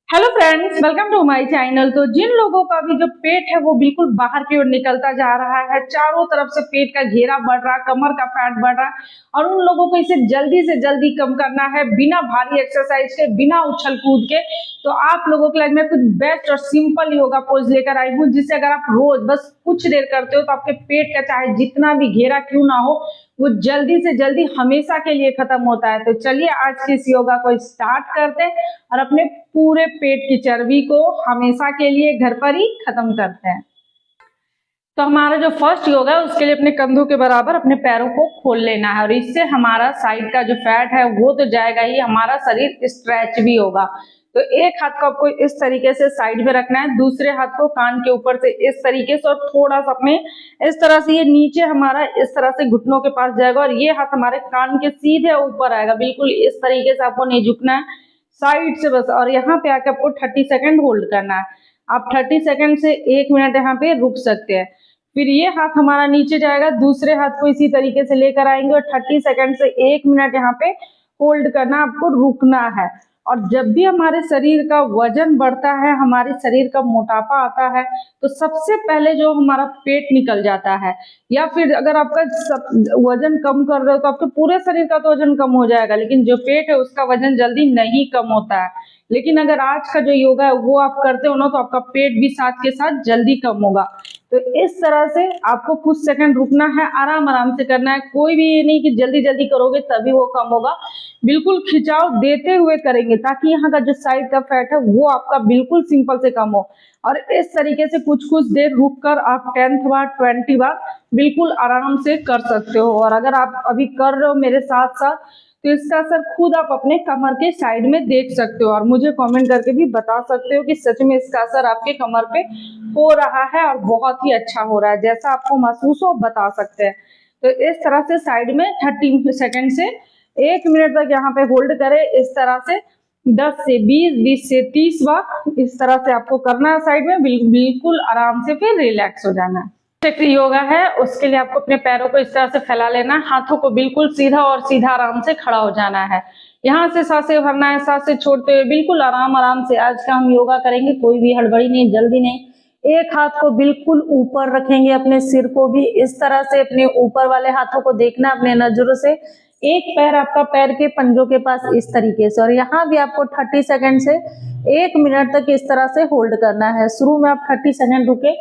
Hello friends, welcome to my channel. तो जिन लोगों का भी जो पेट है वो बिल्कुल बाहर की ओर निकलता जा रहा है, चारों तरफ से पेट का घेरा बढ़ रहा है, कमर का फैट बढ़ रहा है और उन लोगों को इसे जल्दी से जल्दी कम करना है बिना भारी एक्सरसाइज के, बिना उछल कूद के, तो आप लोगों के लिए मैं कुछ बेस्ट और सिंपल योगा पोज लेकर आई हूँ, जिससे अगर आप रोज बस कुछ देर करते हो तो आपके पेट का चाहे जितना भी घेरा क्यों ना हो वो जल्दी से जल्दी हमेशा के लिए खत्म होता है। तो चलिए आज के इस योगा को स्टार्ट करते हैं और अपने पूरे पेट की चर्बी को हमेशा के लिए घर पर ही खत्म करते हैं। तो हमारा जो फर्स्ट योगा है उसके लिए अपने कंधों के बराबर अपने पैरों को खोल लेना है और इससे हमारा साइड का जो फैट है वो तो जाएगा ही, हमारा शरीर स्ट्रेच भी होगा। तो एक हाथ को आपको इस तरीके से साइड में रखना है, दूसरे हाथ को कान के ऊपर से इस तरीके से और थोड़ा सा अपने इस तरह से ये नीचे हमारा इस तरह से घुटनों के पास जाएगा और ये हाथ हमारे कान के सीधे ऊपर आएगा। बिल्कुल इस तरीके से आपको नहीं झुकना है, साइड से बस। और यहाँ पे आके आपको 30 सेकंड होल्ड करना है। आप 30 सेकंड से 1 मिनट यहाँ पे रुक सकते हैं। फिर ये हाथ हमारा नीचे जाएगा, दूसरे हाथ को इसी तरीके से लेकर आएंगे और 30 सेकंड से 1 मिनट यहाँ पे होल्ड करना, आपको रुकना है। और जब भी हमारे शरीर का वजन बढ़ता है, हमारे शरीर का मोटापा आता है, तो सबसे पहले जो हमारा पेट निकल जाता है। या फिर अगर आपका वजन कम कर रहे हो तो आपके पूरे शरीर का तो वजन कम हो जाएगा, लेकिन जो पेट है उसका वजन जल्दी नहीं कम होता है। लेकिन अगर आज का जो योगा है वो आप करते हो ना, तो आपका पेट भी साथ के साथ जल्दी कम होगा। तो इस तरह से आपको कुछ सेकंड रुकना है, आराम आराम से करना है। कोई भी ये नहीं कि जल्दी जल्दी करोगे तभी वो कम होगा, बिल्कुल खिंचाव देते हुए करेंगे ताकि यहाँ का जो साइड का फैट है वो आपका बिल्कुल सिंपल से कम हो। और इस तरीके से कुछ कुछ देर रुक कर आप 10 बार 20 बार बिल्कुल आराम से कर सकते हो। और अगर आप अभी कर रहे हो मेरे साथ साथ तो इसका असर खुद आप अपने कमर के साइड में देख सकते हो और मुझे कमेंट करके भी बता सकते हो कि सच में इसका असर आपके कमर पे हो रहा है और बहुत ही अच्छा हो रहा है, जैसा आपको महसूस हो बता सकते हैं। तो इस तरह से साइड में 30 सेकंड से 1 मिनट तक यहाँ पे होल्ड करें। इस तरह से 10 से 20, 20 से 30 बार इस तरह से आपको करना है साइड में, बिल्कुल आराम से, फिर रिलैक्स हो जाना है। योगा है उसके लिए आपको अपने पैरों को इस तरह से फैला लेना है, हाथों को बिल्कुल सीधा और सीधा आराम से खड़ा हो जाना है। यहाँ से सांसें भरना है, सांसें छोड़ते हुए बिल्कुल आराम आराम से आज का हम योगा करेंगे, कोई भी हड़बड़ी नहीं, जल्दी नहीं। एक हाथ को बिल्कुल ऊपर रखेंगे, अपने सिर को भी इस तरह से अपने ऊपर वाले हाथों को देखना अपने नजरों से। एक पैर आपका पैर के पंजों के पास इस तरीके से, और यहाँ भी आपको 30 सेकंड से 1 मिनट तक इस तरह से होल्ड करना है। शुरू में आप 30 सेकंड रुके,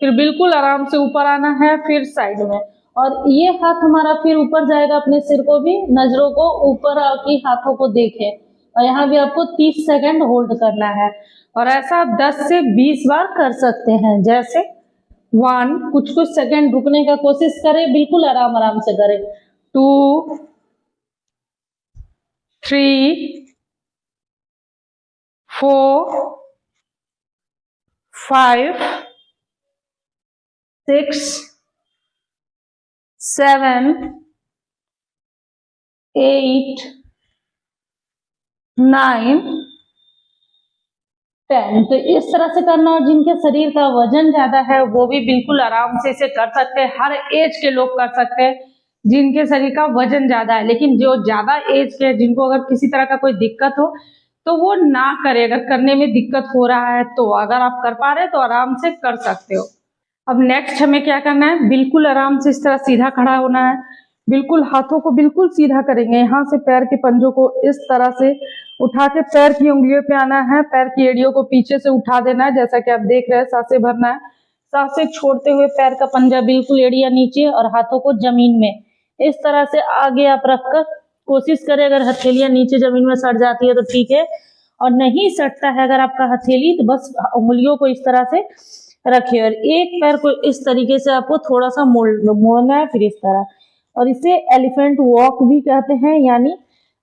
फिर बिल्कुल आराम से ऊपर आना है, फिर साइड में, और ये हाथ हमारा फिर ऊपर जाएगा, अपने सिर को भी, नजरों को ऊपर की हाथों को देखें। और यहाँ भी आपको 30 सेकंड होल्ड करना है और ऐसा आप 10 से 20 बार कर सकते हैं। जैसे 1, कुछ कुछ सेकंड रुकने का कोशिश करें, बिल्कुल आराम आराम से करें। 2, 3, 4, 5, 6, 7, 8, 9, 10। तो इस तरह से करना। और जिनके शरीर का वजन ज्यादा है वो भी बिल्कुल आराम से इसे कर सकते हैं, हर एज के लोग कर सकते हैं जिनके शरीर का वजन ज्यादा है। लेकिन जो ज्यादा एज के, जिनको अगर किसी तरह का कोई दिक्कत हो तो वो ना करे, अगर करने में दिक्कत हो रहा है तो। अगर आप कर पा रहे हैं तो आराम से कर सकते हो। अब नेक्स्ट हमें क्या करना है, बिल्कुल आराम से इस तरह सीधा खड़ा होना है, बिल्कुल हाथों को बिल्कुल सीधा करेंगे। यहाँ से पैर के पंजों को इस तरह से उठा के पैर की उंगलियों पे आना है, पैर की एड़ियों को पीछे से उठा देना है, जैसा कि आप देख रहे हैं। सांसें भरना है, सांसें छोड़ते हुए पैर का पंजा बिल्कुल एड़िया नीचे और हाथों को जमीन में इस तरह से आगे आप रखकर कोशिश करें। अगर हथेलियां नीचे जमीन में सट जाती है तो ठीक है, और नहीं सटता है अगर आपका हथेली, तो बस उंगलियों को इस तरह से रखिए और एक पैर को इस तरीके से आपको थोड़ा सा मोड़ना है, फिर इस तरह। और इसे एलिफेंट वॉक भी कहते हैं, यानी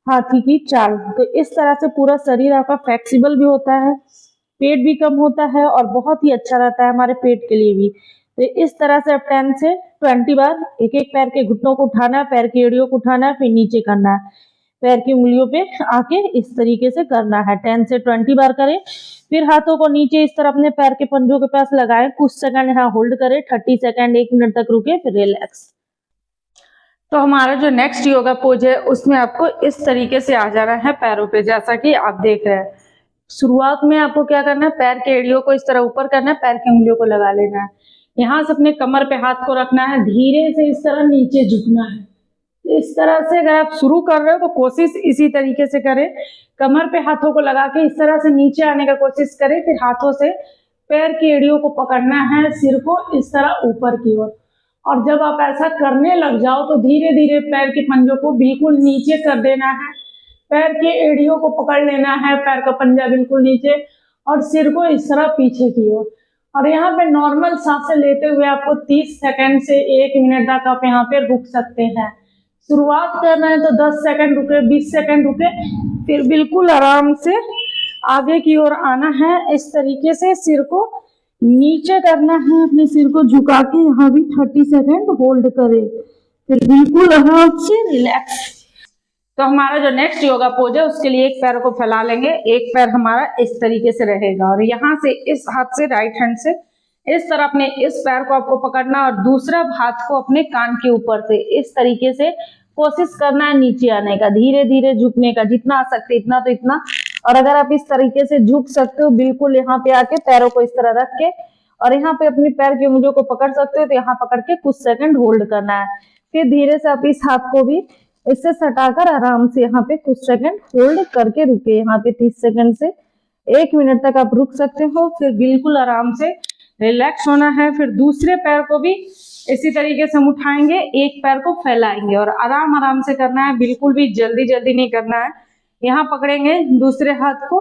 हाथी की चाल। तो इस तरह से पूरा शरीर आपका फ्लेक्सिबल भी होता है, पेट भी कम होता है और बहुत ही अच्छा रहता है हमारे पेट के लिए भी। तो इस तरह से आप 10 से 20 बार एक एक पैर के घुटनों को उठाना है, पैर की एड़ियों को उठाना है, फिर नीचे करना है, पैर की उंगलियों पे आके इस तरीके से करना है। 10 से 20 बार करें। फिर हाथों को नीचे इस तरह अपने पैर के पंजों के पास लगाएं, कुछ सेकंड यहाँ होल्ड करें, 30 सेकंड 1 मिनट तक रुके, फिर रिलैक्स। तो हमारा जो नेक्स्ट योगा पोज है उसमें आपको इस तरीके से आ जाना है पैरों पे, जैसा कि आप देख रहे हैं। शुरुआत में आपको क्या करना है, पैर के एड़ियों को इस तरह ऊपर करना है, पैर की उंगलियों को लगा लेना है। यहाँ से अपने कमर पे हाथ को रखना है, धीरे से इस तरह नीचे झुकना है। इस तरह से अगर आप शुरू कर रहे हो तो कोशिश इसी तरीके से करें, कमर पे हाथों को लगा के इस तरह से नीचे आने का कोशिश करें, फिर हाथों से पैर की एड़ियों को पकड़ना है, सिर को इस तरह ऊपर की ओर। और जब आप ऐसा करने लग जाओ तो धीरे धीरे पैर के पंजों को बिल्कुल नीचे कर देना है, पैर की एड़ियों को पकड़ लेना है, पैर का पंजा बिल्कुल नीचे और सिर को इस तरह पीछे की ओर। और यहाँ पे नॉर्मल सांसें लेते हुए आपको 30 सेकंड से 1 मिनट तक आप यहाँ पे रुक सकते हैं। शुरुआत करना है तो 10 सेकंड रुके, 20 सेकंड रुके, फिर बिल्कुल आराम से आगे की ओर आना है। इस तरीके से सिर को नीचे करना है, अपने सिर को झुका के यहाँ भी 30 सेकंड होल्ड करें, फिर बिल्कुल आराम से रिलैक्स। तो हमारा जो नेक्स्ट योगा पोज है उसके लिए एक पैर को फैला लेंगे, एक पैर हमारा इस तरीके से रहेगा और यहाँ से इस हाथ से, राइट हैंड से इस तरह अपने इस पैर को आपको पकड़ना और दूसरा हाथ को अपने कान के ऊपर से इस तरीके से कोशिश करना है नीचे आने का, धीरे धीरे झुकने का, जितना आ सकते इतना तो इतना। और अगर आप इस तरीके से झुक सकते हो बिल्कुल यहाँ पे आके पैरों को इस तरह रख के और यहाँ पे अपनी पैर की उंगलियों को पकड़ सकते हो, तो यहाँ पकड़ के कुछ सेकंड होल्ड करना है। फिर धीरे से आप इस हाथ को भी इससे सटाकर आराम से यहाँ पे कुछ सेकंड होल्ड करके रुके, यहाँ पे 30 सेकंड से 1 मिनट तक आप रुक सकते हो। फिर बिल्कुल आराम से रिलैक्स होना है। फिर दूसरे पैर को भी इसी तरीके से हम उठाएंगे, एक पैर को फैलाएंगे और आराम आराम से करना है, बिल्कुल भी जल्दी जल्दी नहीं करना है। यहाँ पकड़ेंगे दूसरे हाथ को,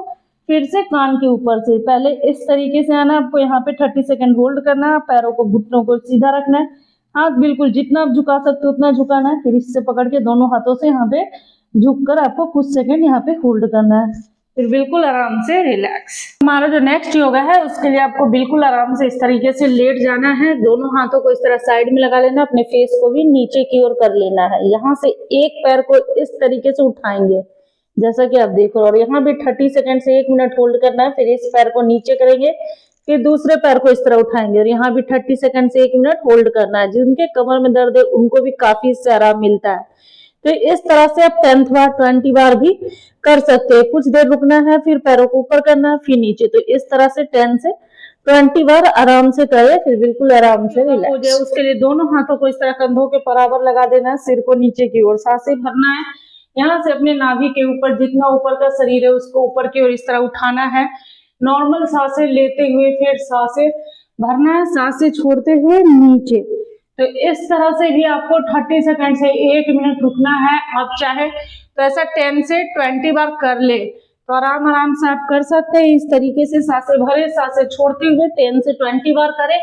फिर से कान के ऊपर से पहले इस तरीके से आना, आपको यहाँ पे 30 सेकंड होल्ड करना है, पैरों को घुटनों को सीधा रखना है, हाथ बिल्कुल जितना आप झुका सकते हो उतना झुकाना है। फिर इससे पकड़ के दोनों हाथों से यहाँ पे झुककर आपको कुछ सेकंड यहाँ पे होल्ड करना है, फिर बिल्कुल आराम से रिलैक्स। हमारा जो नेक्स्ट योगा है उसके लिए आपको बिल्कुल आराम से इस तरीके से लेट जाना है, दोनों हाथों को इस तरह साइड में लगा लेना, अपने फेस को भी नीचे की ओर कर लेना है। यहाँ से एक पैर को इस तरीके से उठाएंगे जैसा कि आप देख रहे हो और यहाँ भी 30 सेकंड से 1 मिनट होल्ड करना है। फिर इस पैर को नीचे करेंगे, फिर दूसरे पैर को इस तरह उठाएंगे और यहाँ भी 30 सेकंड से 1 मिनट होल्ड करना है। जिनके कमर में दर्द है उनको भी काफी इससे आराम मिलता है। तो इस तरह से आप 10 बार 20 बार भी कर सकते हैं। कुछ देर रुकना है, फिर पैरों को ऊपर करना है, फिर नीचे। तो इस तरह से 10 से 20 बार आराम से करें, फिर बिल्कुल आराम से रिलैक्स। उसके लिए दोनों हाथों को इस तरह कंधों के बराबर लगा देना है, सिर को नीचे की ओर सांसें भरना है। यहाँ से अपने नाभि के ऊपर जितना ऊपर का शरीर है उसको ऊपर की ओर इस तरह उठाना है, नॉर्मल सांसें लेते हुए फिर सांसें भरना है, सांसें छोड़ते हुए नीचे। तो इस तरह से भी आपको 30 सेकंड से 1 मिनट रुकना है। आप चाहे तो ऐसा 10 से 20 बार कर ले, तो आराम आराम से आप कर सकते हैं। इस तरीके से सांसें भरे, सांसें छोड़ते हुए 10 से 20 बार करें।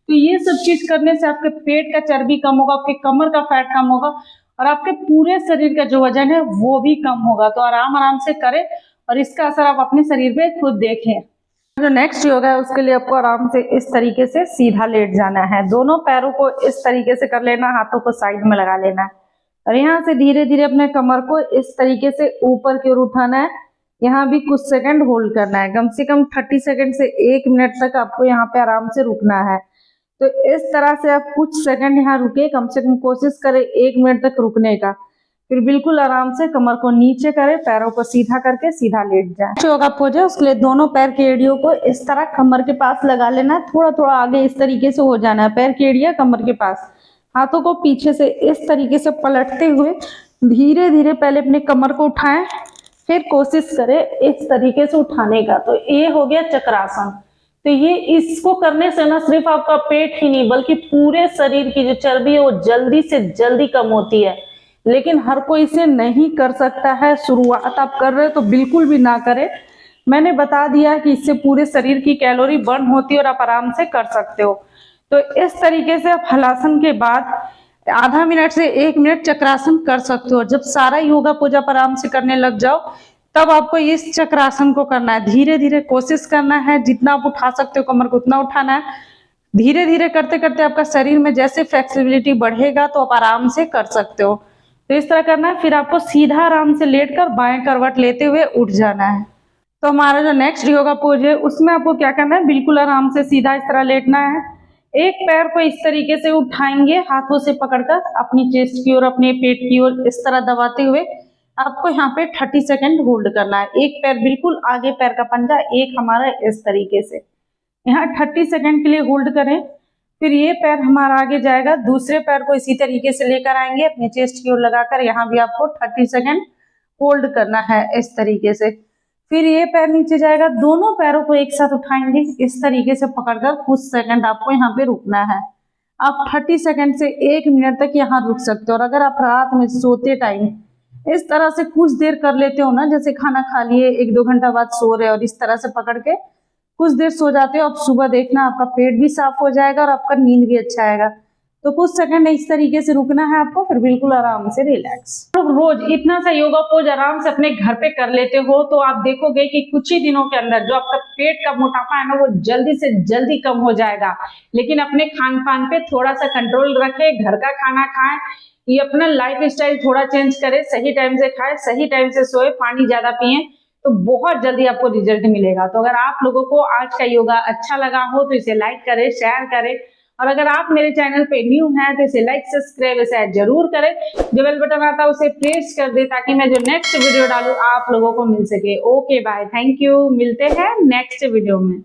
तो ये सब चीज करने से आपके पेट का चर्बी कम होगा, आपके कमर का फैट कम होगा और आपके पूरे शरीर का जो वजन है वो भी कम होगा। तो आराम आराम से करें और इसका असर आप अपने शरीर पे खुद देखें। जो नेक्स्ट योगा है उसके लिए आपको आराम से इस तरीके से सीधा लेट जाना है, दोनों पैरों को इस तरीके से कर लेना, हाथों को साइड में लगा लेना है और यहाँ से धीरे धीरे अपने कमर को इस तरीके से ऊपर की ओर उठाना है। यहाँ भी कुछ सेकंड होल्ड करना है, कम से कम 30 सेकंड से 1 मिनट तक आपको यहाँ पे आराम से रुकना है। तो इस तरह से आप कुछ सेकंड यहाँ रुके, कम से कम कोशिश करें 1 मिनट तक रुकने का। फिर बिल्कुल आराम से कमर को नीचे करें, पैरों को सीधा करके सीधा लेट जाए। योगा पोज है उसके लिए दोनों पैर की एड़ियों को इस तरह कमर के पास लगा लेना है, थोड़ा थोड़ा आगे इस तरीके से हो जाना है, पैर की एड़ियां कमर के पास। हाथों को पीछे से इस तरीके से पलटते हुए धीरे धीरे पहले अपने कमर को उठाएं, फिर कोशिश करें इस तरीके से उठाने का। तो ये हो गया चक्रासन। तो ये इसको करने से ना सिर्फ आपका पेट ही नहीं बल्कि पूरे शरीर की जो चर्बी है वो जल्दी से जल्दी कम होती है। लेकिन हर कोई इसे नहीं कर सकता है। शुरुआत आप कर रहे हो तो बिल्कुल भी ना करें। मैंने बता दिया कि इससे पूरे शरीर की कैलोरी बर्न होती है और आप आराम से कर सकते हो। तो इस तरीके से आप हलासन के बाद आधा मिनट से 1 मिनट चक्रासन कर सकते हो। जब सारा योगा पूजा आप आराम से करने लग जाओ तब आपको इस चक्रासन को करना है। धीरे धीरे कोशिश करना है, जितना आप उठा सकते हो कमर को उतना उठाना है। धीरे धीरे करते करते आपका शरीर में जैसे फ्लेक्सिबिलिटी बढ़ेगा तो आप आराम से कर सकते हो। तो इस तरह करना है। फिर आपको सीधा आराम से लेटकर बाएं करवट लेते हुए उठ जाना है। तो हमारा जो नेक्स्ट योगा पोज है उसमें आपको क्या करना है, बिल्कुल आराम से सीधा इस तरह लेटना है। एक पैर को इस तरीके से उठाएंगे, हाथों से पकड़कर अपनी चेस्ट की ओर, अपने पेट की ओर इस तरह दबाते हुए आपको यहाँ पे 30 सेकेंड होल्ड करना है। एक पैर बिल्कुल आगे, पैर का पंजा एक हमारा इस तरीके से, यहाँ 30 सेकेंड के लिए होल्ड करें। फिर ये पैर हमारा आगे जाएगा, दूसरे पैर को इसी तरीके से लेकर आएंगे अपने चेस्ट की ओर लगाकर, यहाँ भी आपको 30 सेकेंड होल्ड करना है इस तरीके से। फिर ये पैर नीचे जाएगा, दोनों पैरों को एक साथ उठाएंगे इस तरीके से पकड़कर, कुछ सेकंड आपको यहाँ पे रुकना है। आप 30 सेकंड से 1 मिनट तक यहाँ रुक सकते हो। और अगर आप रात में सोते टाइम इस तरह से कुछ देर कर लेते हो ना, जैसे खाना खा लिए 1-2 घंटा बाद सो रहे हो और इस तरह से पकड़ के कुछ देर सो जाते हो, आप सुबह देखना आपका पेट भी साफ हो जाएगा और आपका नींद भी अच्छा आएगा। तो कुछ सेकंड इस तरीके से रुकना है आपको, फिर बिल्कुल आराम से रिलैक्स। तो रोज इतना सा योगा पोज आराम से अपने घर पे कर लेते हो तो आप देखोगे कि कुछ ही दिनों के अंदर जो आपका पेट का मोटापा है ना वो जल्दी से जल्दी कम हो जाएगा। लेकिन अपने खान पान पे थोड़ा सा कंट्रोल रखें, घर का खाना खाएं, ये अपना लाइफ स्टाइल थोड़ा चेंज करें, सही टाइम से खाएं, सही टाइम से सोए, पानी ज्यादा पिए, तो बहुत जल्दी आपको रिजल्ट मिलेगा। तो अगर आप लोगों को आज का योगा अच्छा लगा हो तो इसे लाइक करें, शेयर करें, और अगर आप मेरे चैनल पे न्यू हैं तो इसे लाइक, सब्सक्राइब इसे जरूर करें। जो बेल बटन आता है उसे प्रेस कर दे ताकि मैं जो नेक्स्ट वीडियो डालूं आप लोगों को मिल सके। ओके बाय, थैंक यू, मिलते हैं नेक्स्ट वीडियो में।